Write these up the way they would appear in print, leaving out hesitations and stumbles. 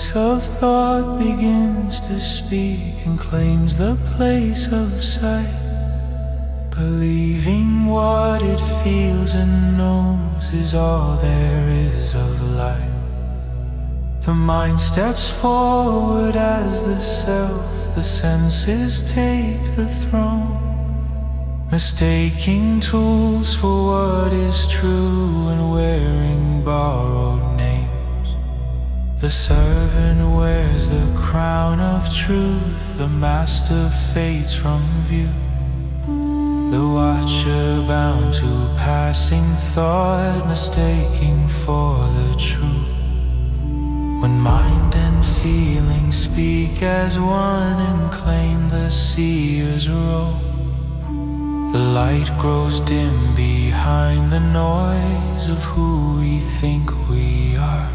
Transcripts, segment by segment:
voice of thought begins to speak and claims the place of sight, believing what it feels and knows is all there is of life. The mind steps forward as the self, the senses take the throne, mistaking tools for what is true and wearing borrowed names. The servant wears the crown of truth, the master fades from view, the watcher bound to passing thought, mistaking for the truth. When mind and feeling speak as one and claim the seer's role, the light grows dim behind the noise of who we think we are.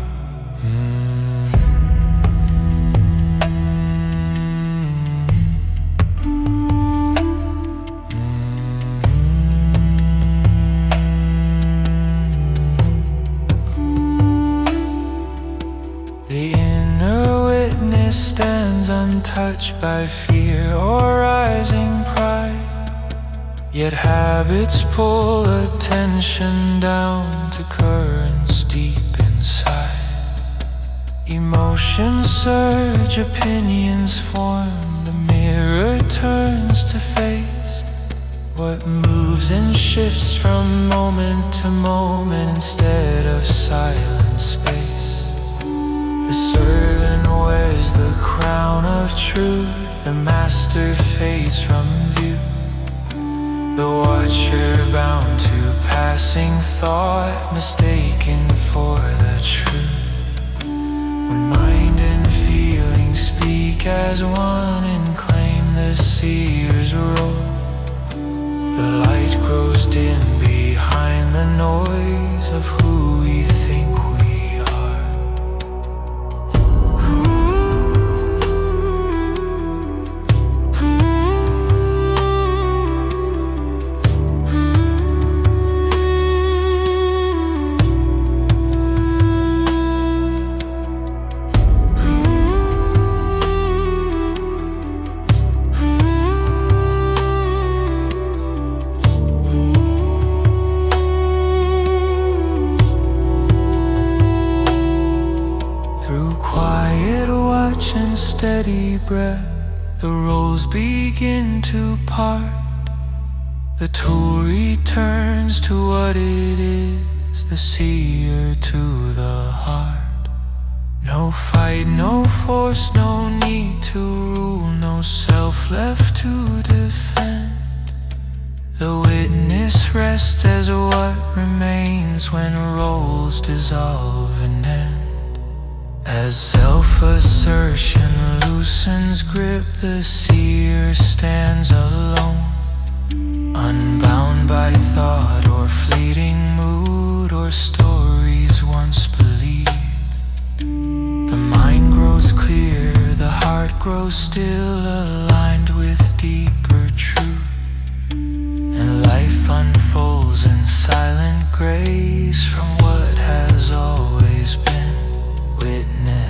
The inner witness stands untouched by fear or rising pride, yet habits pull attention down to currents deep inside. Emotions surge, opinions form, the mirror turns to face what moves and shifts from moment to moment instead of silent space. The servant wears the crown of truth, the master fades from view, the watcher bound to passing thought, mistaken for the truth. When mind and feeling speak as one and claim the seer's role, the light grows dim behind the noise of who we think we are. And steady breath, the roles begin to part. The tool returns to what it is, the seer to the heart. No fight, no force, no need to rule, no self left to defend. The witness rests as what remains when roles dissolve and end. As self-assertion loosens grip, the seer stands alone, unbound by thought or fleeting mood or stories once believed. The mind grows clear, the heart grows still, aligned with deeper truth, and life unfolds in silent grace from what has always been witnessed.